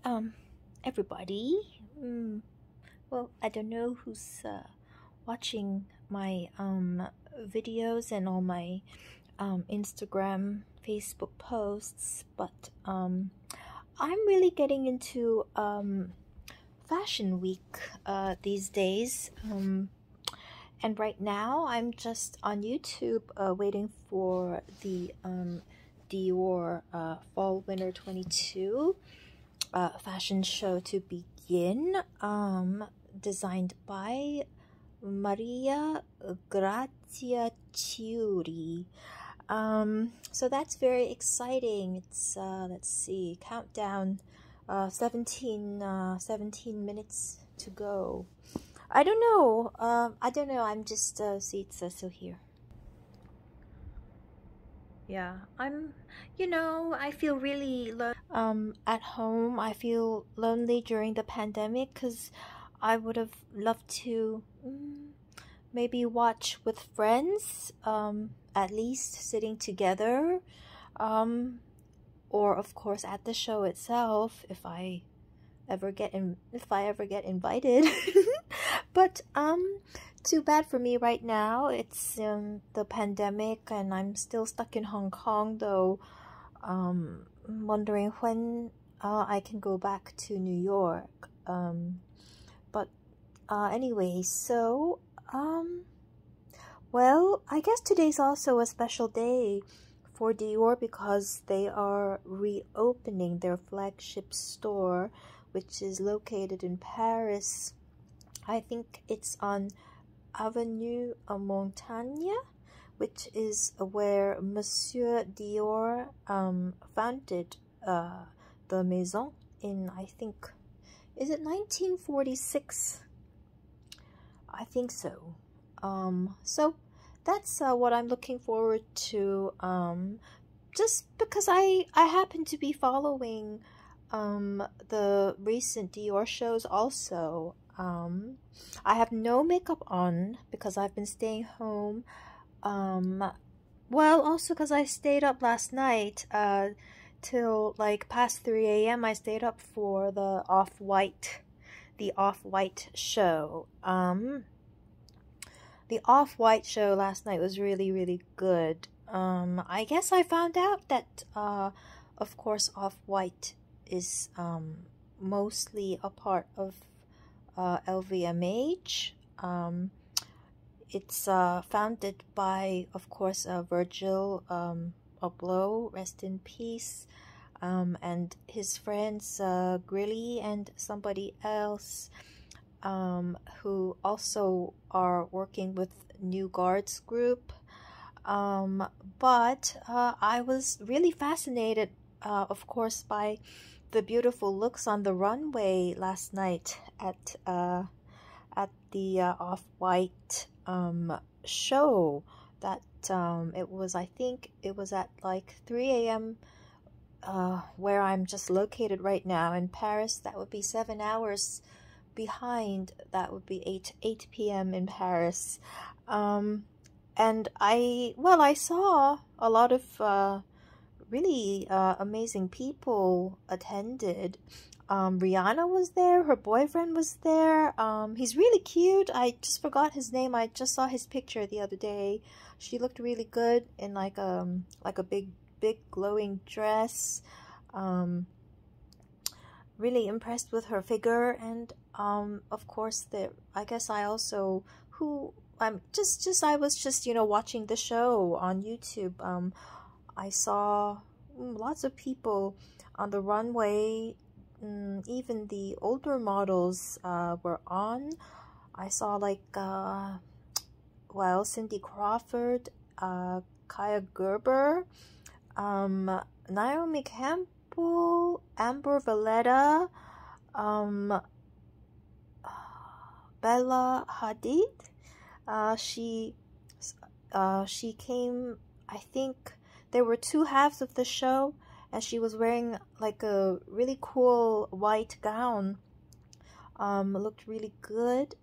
um, everybody. Well, I don't know who's watching my videos and all my Instagram, Facebook posts, but I'm really getting into Fashion Week these days. And right now, I'm just on YouTube waiting for the Dior Fall Winter 22 fashion show to begin, designed by Maria Grazia Chiuri. So that's very exciting. It's let's see, countdown, 17 minutes to go. I don't know. I'm just see, it says so here. Yeah, I feel really at home. I feel lonely during the pandemic because I would have loved to maybe watch with friends, at least sitting together, or of course at the show itself if I ever get invited. But too bad for me right now. It's the pandemic and I'm still stuck in Hong Kong, though. Wondering when I can go back to New York. But anyway, so well, I guess today's also a special day for Dior because they are reopening their flagship store, which is located in Paris. I think it's on Avenue Montaigne, which is where Monsieur Dior founded the Maison in, I think, is it 1946? I think so. So that's what I'm looking forward to, just because I happen to be following the recent Dior shows also. I have no makeup on because I've been staying home. Well, also because I stayed up last night till like past 3 a.m. I stayed up for the Off-White show. The Off-White show last night was really, really good. I guess I found out that of course Off-White is mostly a part of LVMH. It's founded by, of course, Virgil Abloh, rest in peace, and his friends Grilly and somebody else, who also are working with New Guards Group. But I was really fascinated, of course, by the beautiful looks on the runway last night at the Off-White show. That I think it was at like 3 a.m. Where I'm just located right now in Paris. That would be 7 hours behind. That would be 8 p.m. in Paris. And I saw a lot of really amazing people attended. Rihanna was there, her boyfriend was there. He's really cute. I just forgot his name. I just saw his picture the other day. She looked really good in like a big glowing dress. Really impressed with her figure, and of course I guess I also I was just watching the show on YouTube. I saw lots of people on the runway. Even the older models were on. I saw like Cindy Crawford, Kaya Gerber, Naomi Campbell, Amber Valletta, Bella Hadid. She came, I think there were two halves of the show, and she was wearing like a really cool white gown. Looked really good.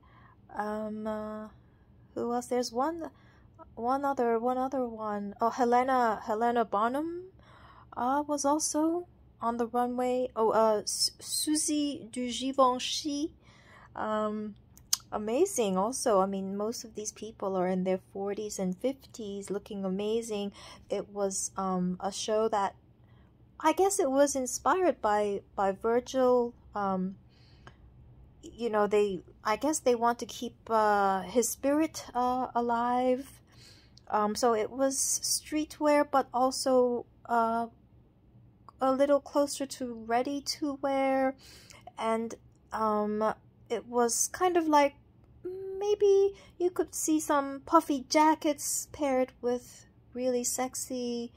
Who else? There's one other one. Oh, Helena Bonham was also on the runway. Oh, Suzy du Givenchy. Amazing also. I mean, most of these people are in their 40s and 50s looking amazing. It was a show that I guess it was inspired by Virgil. You know, I guess they want to keep his spirit alive. So it was streetwear, but also a little closer to ready to wear, and it was kind of like maybe you could see some puffy jackets paired with really sexy,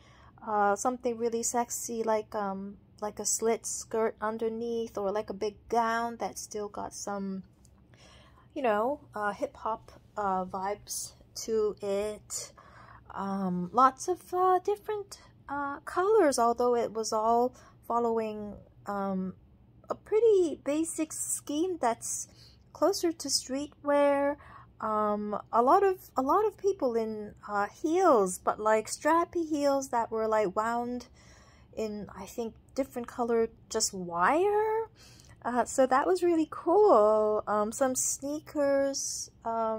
something really sexy like a slit skirt underneath, or like a big gown that still got some, you know, hip hop vibes to it. Lots of different colors, although it was all following a pretty basic scheme that's closer to streetwear. A lot of people in heels, but like strappy heels that were like wound in, I think, different colored just wire. So that was really cool. Some sneakers. A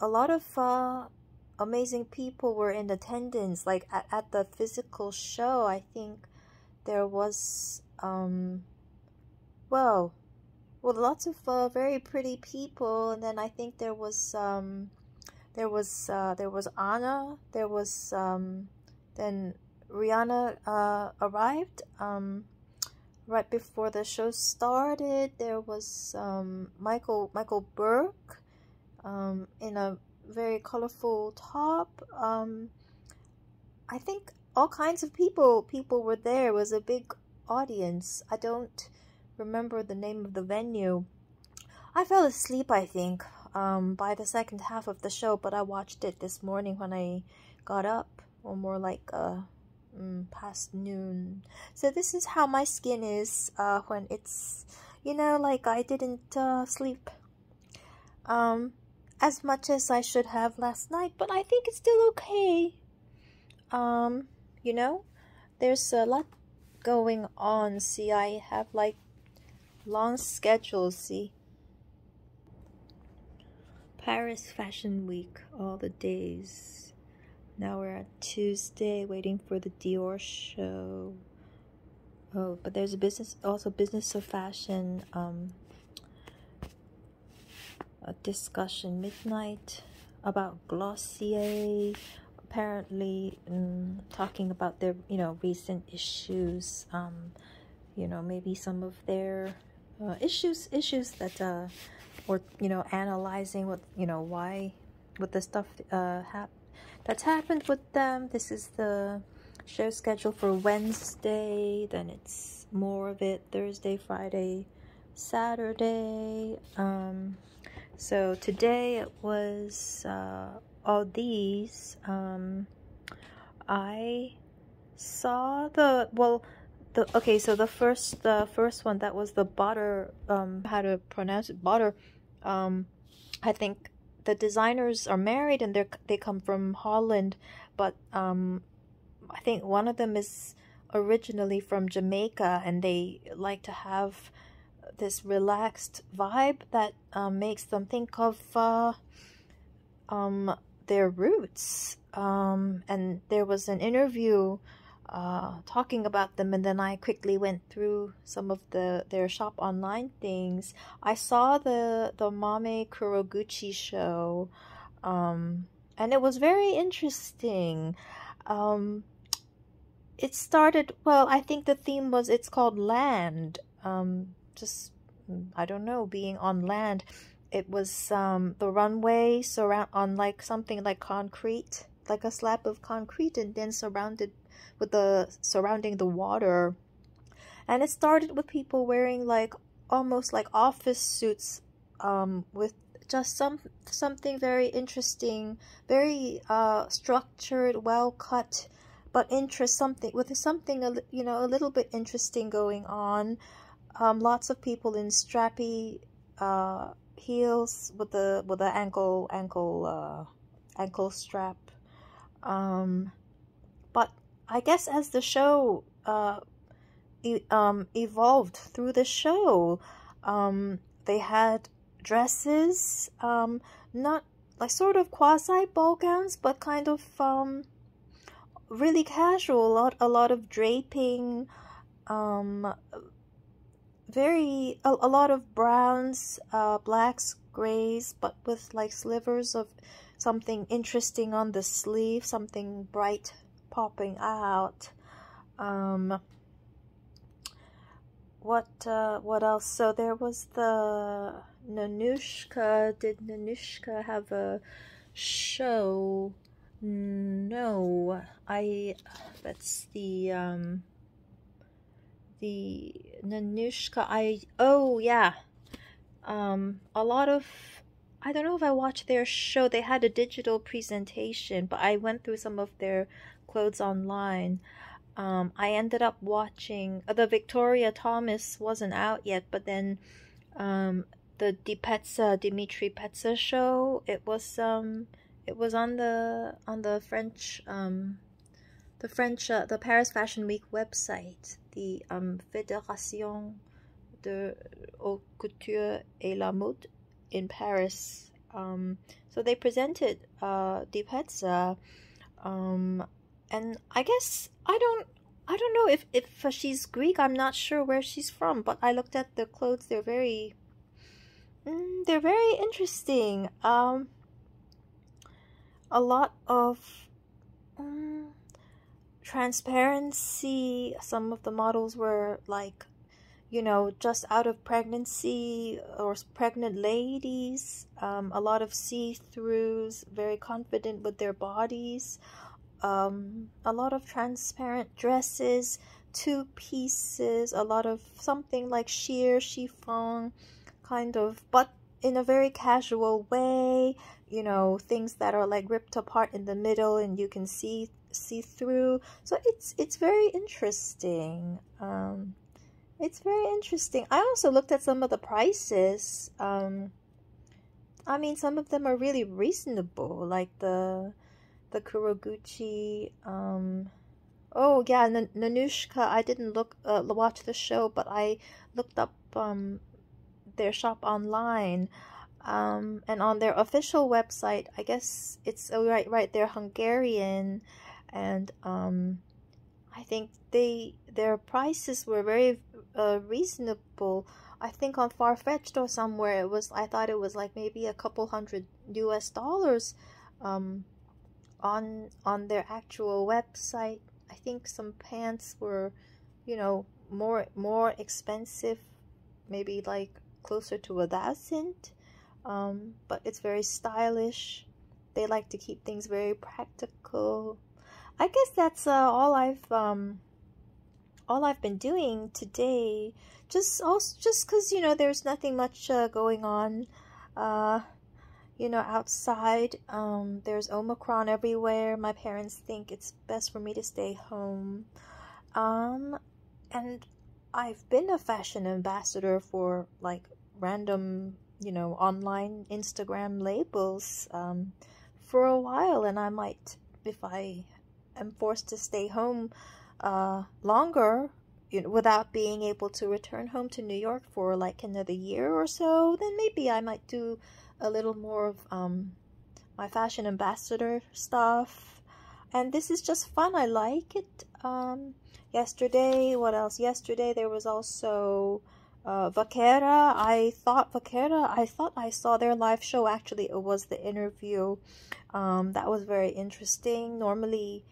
lot of amazing people were in attendance. Like at the physical show, I think there was well, lots of very pretty people, and then I think there was Anna. There was then Rihanna arrived right before the show started. There was Michael Burke in a very colorful top. I think all kinds of people were there. It was a big audience. I don't remember the name of the venue. I fell asleep, I think, by the second half of the show, but I watched it this morning when I got up, or more like past noon. So this is how my skin is when it's, you know, like I didn't sleep as much as I should have last night, but I think it's still okay. You know, there's a lot going on. See, I have like long schedules. See, Paris Fashion Week, all the days. Now we're at Tuesday, waiting for the Dior show. Oh, but there's a business of fashion a discussion midnight about Glossier, apparently talking about their, you know, recent issues, you know, maybe some of their issues that or, you know, analyzing what, you know, why, what the stuff that's happened with them. This is the show schedule for Wednesday, then it's more of it Thursday, Friday, Saturday. So today it was all these. I saw okay, so the first one, that was the butter, how to pronounce it, butter. I think the designers are married and they come from Holland, but I think one of them is originally from Jamaica, and they like to have this relaxed vibe that makes them think of their roots. And there was an interview talking about them, and then I quickly went through some of their shop online things. I saw the Mame Kuroguchi show, and it was very interesting. It started, well, I think the theme was, it's called Land. Just, I don't know, being on land. It was the runway on like something like concrete, like a slab of concrete, and then surrounding the water. And it started with people wearing like almost like office suits, with just something very interesting, very structured, well cut, but something you know, a little bit interesting going on. Lots of people in strappy heels with the ankle strap. But I guess as the show evolved through the show, they had dresses, not like sort of quasi ball gowns, but kind of really casual. A lot of draping, um, a lot of browns, blacks, grays, but with like slivers of something interesting on the sleeve, something bright popping out. What else? So there was the Nanushka. Did Nanushka have a show? No, that's the Nanushka. Oh yeah. A lot of, I don't know if I watched their show. They had a digital presentation, but I went through some of their clothes online. I ended up watching the Victoria Thomas wasn't out yet, but then the Dimitri Petsa show. It was on the French the Paris Fashion Week website, the Fédération de Haute Couture et la Mode in Paris. So they presented Di Petsa, and I guess I don't know if she's Greek. I'm not sure where she's from, but I looked at the clothes. They're very interesting. A lot of transparency. Some of the models were like, just out of pregnancy or pregnant ladies. A lot of see-throughs, very confident with their bodies. A lot of transparent dresses, two pieces, a lot of something like sheer chiffon kind of, but in a very casual way, things that are like ripped apart in the middle and you can see through. So it's very interesting. It's very interesting. I also looked at some of the prices. I mean, some of them are really reasonable, like the Kuroguchi. Oh yeah, Nanushka. I didn't watch the show, but I looked up their shop online, and on their official website. I guess it's right. They're Hungarian, and I think their prices were very reasonable. I think on Farfetched or somewhere I thought it was like maybe a couple $100 US, on their actual website. I think some pants were, more expensive, maybe like closer to 1,000. But it's very stylish. They like to keep things very practical. I guess that's all I've been doing today. Just because there's nothing much going on. Outside. There's Omicron everywhere. My parents think it's best for me to stay home. And I've been a fashion ambassador for like random, online Instagram labels for a while, and I might, if I am forced to stay home longer, without being able to return home to New York for like another year or so, then maybe I might do a little more of my fashion ambassador stuff. And this is just fun. I like it. Yesterday, what else? Yesterday there was also Vaquera. I thought I saw their live show. Actually, it was the interview. That was very interesting. Normally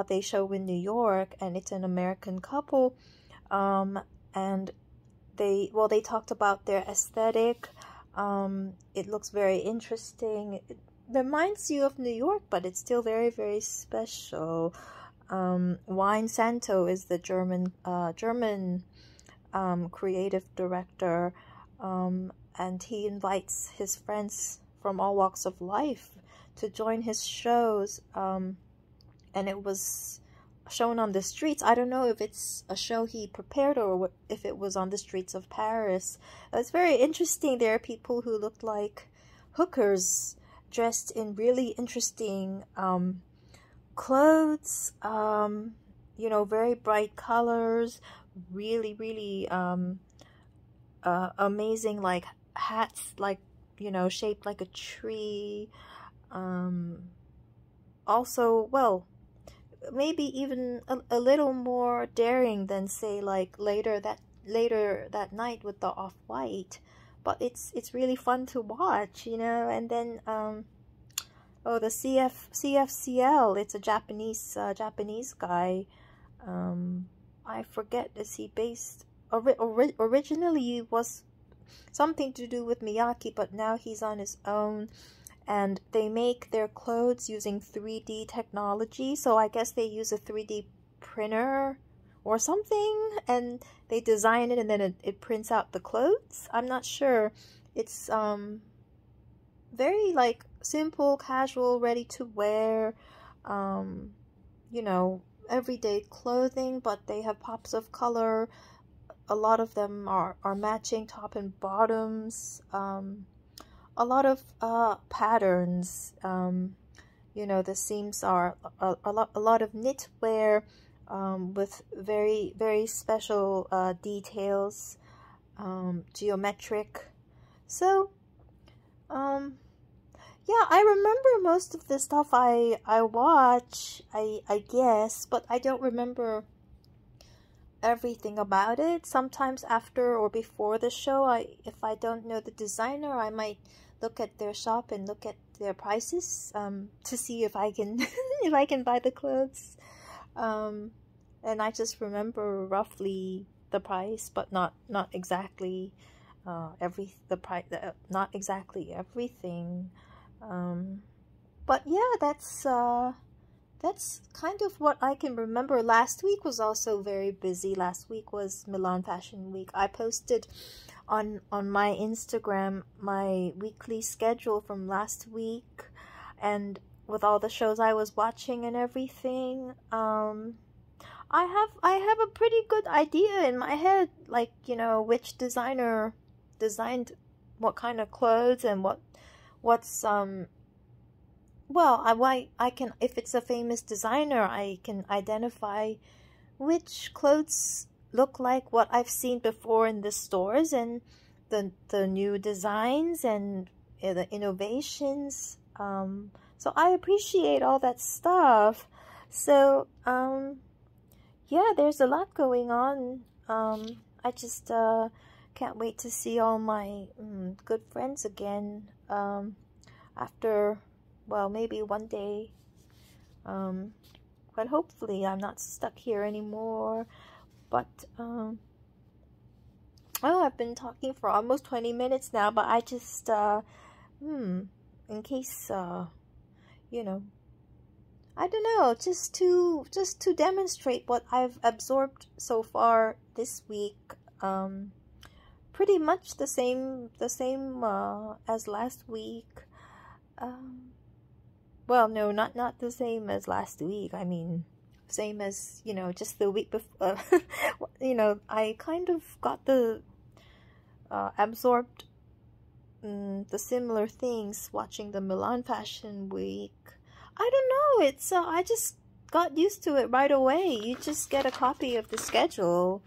they show in New York, and it's an American couple, and they talked about their aesthetic. It looks very interesting. It reminds you of New York, but it's still very, very special. Wine Santo is the German creative director, and he invites his friends from all walks of life to join his shows, and it was shown on the streets. I don't know if it's a show he prepared or if it was on the streets of Paris. It's very interesting. There are people who look like hookers dressed in really interesting clothes, you know, very bright colors, really amazing, like hats, like, you know, shaped like a tree. Also, well, maybe even a little more daring than, say, like later that night with the Off-White. But it's really fun to watch, you know. And then oh, the CFCL, it's a Japanese guy. I forget, is he based originally he was something to do with Miyake, but now he's on his own, and they make their clothes using 3D technology. So I guess they use a 3D printer or something, and they design it, and then it prints out the clothes. I'm not sure. It's very like simple, casual, ready to wear, you know, everyday clothing, but they have pops of color. A lot of them are matching top and bottoms. A lot of patterns. You know, the seams are a lot of knitwear, with very special details, geometric. So yeah, I remember most of the stuff I watch, I guess, but I don't remember everything about it. Sometimes after or before the show, if I don't know the designer, I might look at their shop and look at their prices, to see if I can if I can buy the clothes. And I just remember roughly the price, but not exactly not exactly everything. But yeah, that's kind of what I can remember. Last week was also very busy. Last week was Milan Fashion Week. I posted on my Instagram my weekly schedule from last week, and with all the shows I was watching and everything. I have a pretty good idea in my head, like, you know, which designer designed what kind of clothes, and what's well, I can, if it's a famous designer, I can identify which clothes look like what I've seen before in the stores, and the new designs and the innovations. So I appreciate all that stuff. So yeah, there's a lot going on. I just can't wait to see all my good friends again, after, well, maybe one day, when hopefully I'm not stuck here anymore. But oh, I've been talking for almost 20 minutes now, but I just in case you know, I don't know, just to demonstrate what I've absorbed so far this week. Pretty much the same as last week. Well, no, not the same as last week. I mean, same as, you know, just the week before. You know, I kind of got the absorbed the similar things watching the Milan Fashion Week. I don't know, it's I just got used to it right away. You just get a copy of the schedule,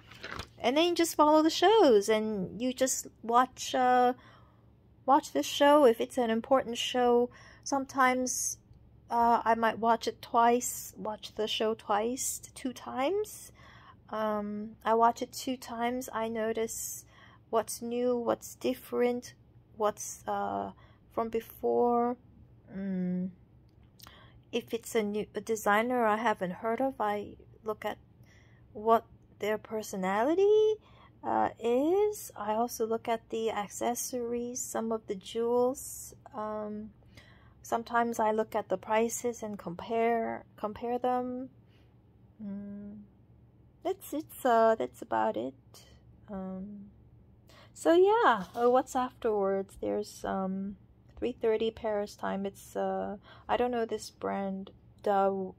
and then you just follow the shows, and you just watch the show if it's an important show. Sometimes I might watch the show twice, 2 times. I watch it 2 times. I notice what's new, what's different, what's from before. If it's a designer I haven't heard of, I look at what their personality is. I also look at the accessories, some of the jewels. Sometimes I look at the prices and compare them. That's about it. So yeah, what's afterwards? There's 3:30 Paris time. It's I don't know this brand, Dawei.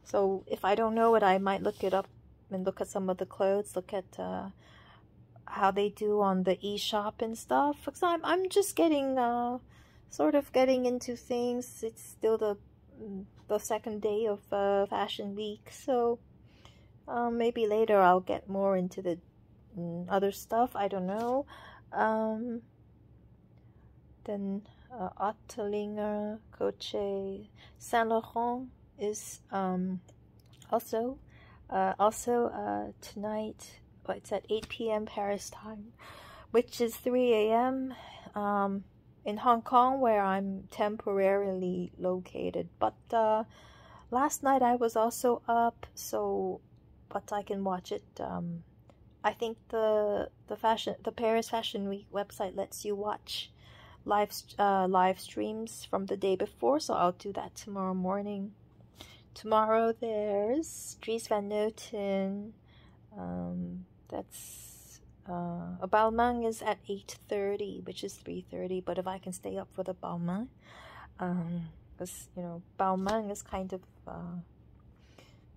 So if I don't know it, I might look it up and look at some of the clothes, look at how they do on the eShop and stuff. Because I'm just getting sort of getting into things. It's still the second day of Fashion Week, so maybe later I'll get more into the other stuff. I don't know. Then Ottolinger, Coche, Saint Laurent is also tonight. Well, it's at 8 p.m. Paris time, which is 3 a.m. In Hong Kong, where I'm temporarily located. But last night I was also up, so but I can watch it. I think the Paris Fashion Week website lets you watch live streams from the day before, so I'll do that tomorrow morning. Tomorrow there's Dries Van Noten. That's Balmain is at 8:30, which is 3:30. But if I can stay up for the Balmain, because Balmain is kind of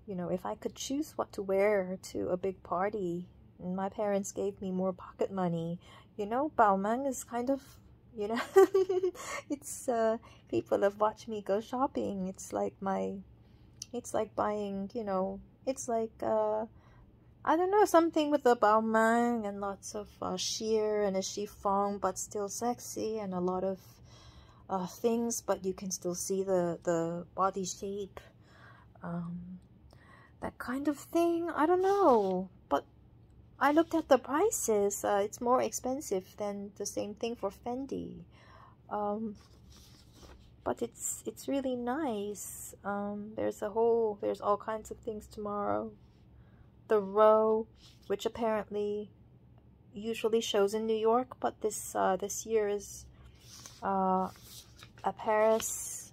if I could choose what to wear to a big party, and my parents gave me more pocket money, Balmain is kind of it's people have watched me go shopping. It's like buying, it's like I don't know, something with a Balmain and lots of sheer and a chiffon, but still sexy, and a lot of things, but you can still see the body shape, that kind of thing. I don't know, but I looked at the prices. It's more expensive than the same thing for Fendi, but it's really nice. There's all kinds of things tomorrow. The Row, which apparently usually shows in New York, but this year is at Paris.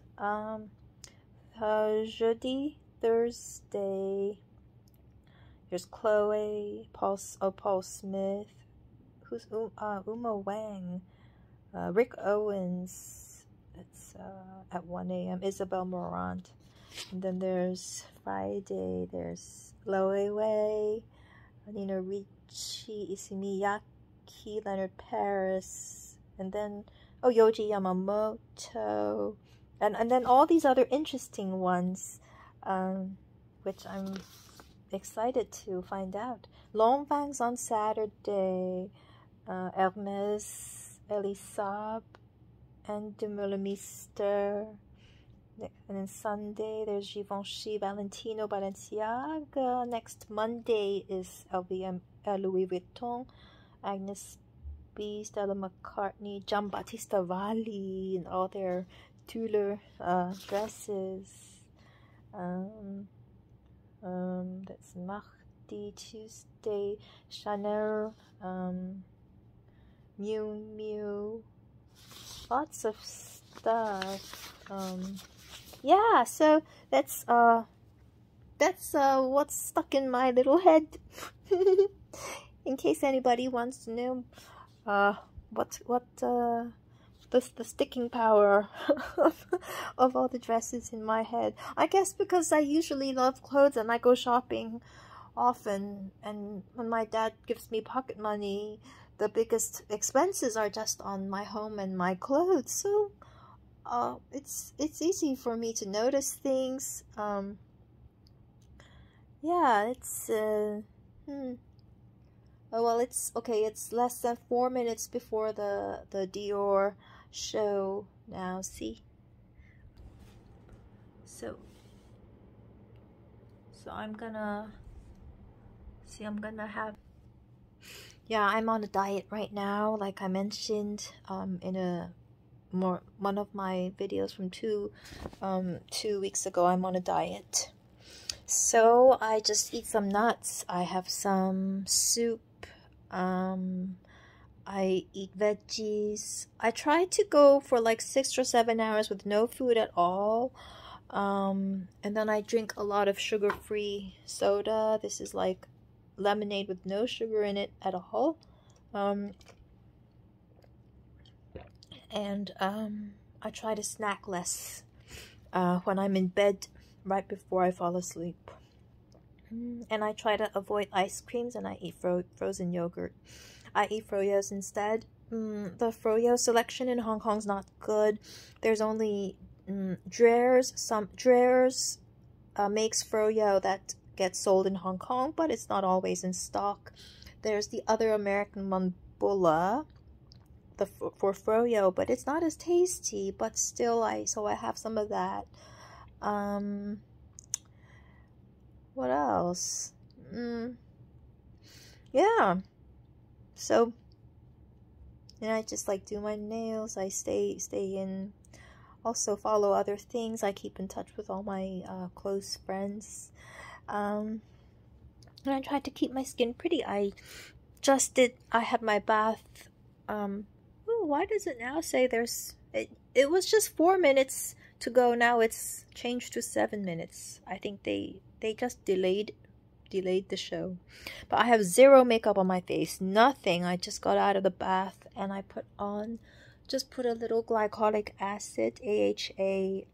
Jeudi, Thursday. There's Chloe, Paul Smith, who's Uma Wang, Rick Owens. It's at 1 a.m. Isabel Marant. And then there's Friday. There's Loewe Wei, Nina Ricci, Issey Miyake, Leonard Paris, and then Yohji Yamamoto, and then all these other interesting ones, which I'm excited to find out. Lanvins on Saturday, Hermes, Elisab, and De Meulemeester. And then Sunday, there's Givenchy, Valentino, Balenciaga. Next Monday is LVM, Louis Vuitton, Agnes B, Stella McCartney, Giambattista Valli, and all their Tulle dresses. That's Mardi. Tuesday, Chanel, Miu Miu, lots of stuff. Yeah, so that's what's stuck in my little head. In case anybody wants to know what the sticking power of all the dresses in my head. I guess because I usually love clothes and I go shopping often, and when my dad gives me pocket money, the biggest expenses are just on my home and my clothes. So it's easy for me to notice things. Yeah, it's oh well, it's okay. It's less than 4 minutes before the Dior show now. See, so I'm gonna have. Yeah, I'm on a diet right now, like I mentioned in one of my videos from 2 weeks ago. I'm on a diet, so I just eat some nuts. I have some soup. I eat veggies. I try to go for like 6 or 7 hours with no food at all. And then I drink a lot of sugar-free soda. This is like lemonade with no sugar in it at all. And I try to snack less when I'm in bed right before I fall asleep. And I try to avoid ice creams, and I eat frozen yogurt. I eat froyos instead. the froyo selection in Hong Kong's not good. There's only Dreher's. Some Dreher's makes froyo that gets sold in Hong Kong, but it's not always in stock. There's the other American one, Bulla, for froyo, but it's not as tasty. But still, I have some of that. What else? Yeah. So, and I just like do my nails. I stay in. Also follow other things. I keep in touch with all my close friends. And I try to keep my skin pretty. I had my bath. Why does it now say it was just 4 minutes to go. Now it's changed to 7 minutes. I think they just delayed the show. But I have zero makeup on my face. Nothing. I just got out of the bath and I put a little glycolic acid, AHA,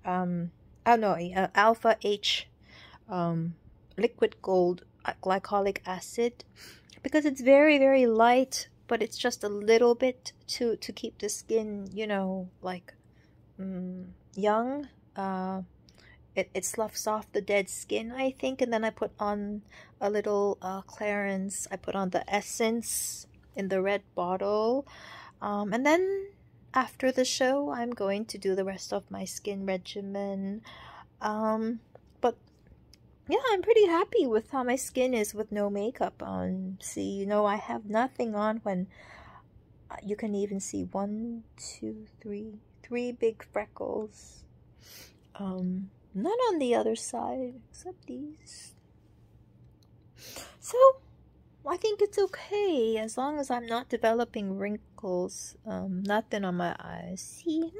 Alpha H, liquid gold glycolic acid, because it's very, very light, but it's just a little bit to keep the skin, like young. It sloughs off the dead skin, I think. And then I put on a little Clarins. I put on the essence in the red bottle, and then after the show, I'm going to do the rest of my skin regimen. But yeah, I'm pretty happy with how my skin is with no makeup on. See, I have nothing on when you can even see 1, 2, 3, 3 big freckles. None on the other side except these. So I think it's okay as long as I'm not developing wrinkles. Nothing on my eyes. See?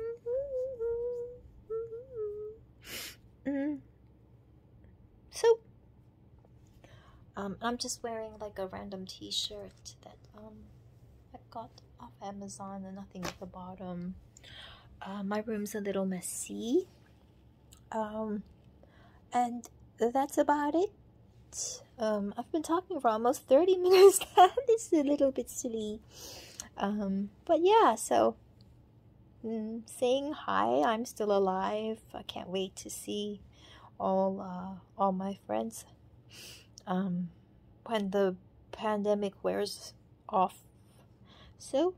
So, I'm just wearing like a random t-shirt that I got off Amazon and nothing at the bottom. My room's a little messy. And that's about it. I've been talking for almost 30 minutes now. This is a little bit silly. But yeah, so saying hi, I'm still alive. I can't wait to see all my friends when the pandemic wears off. So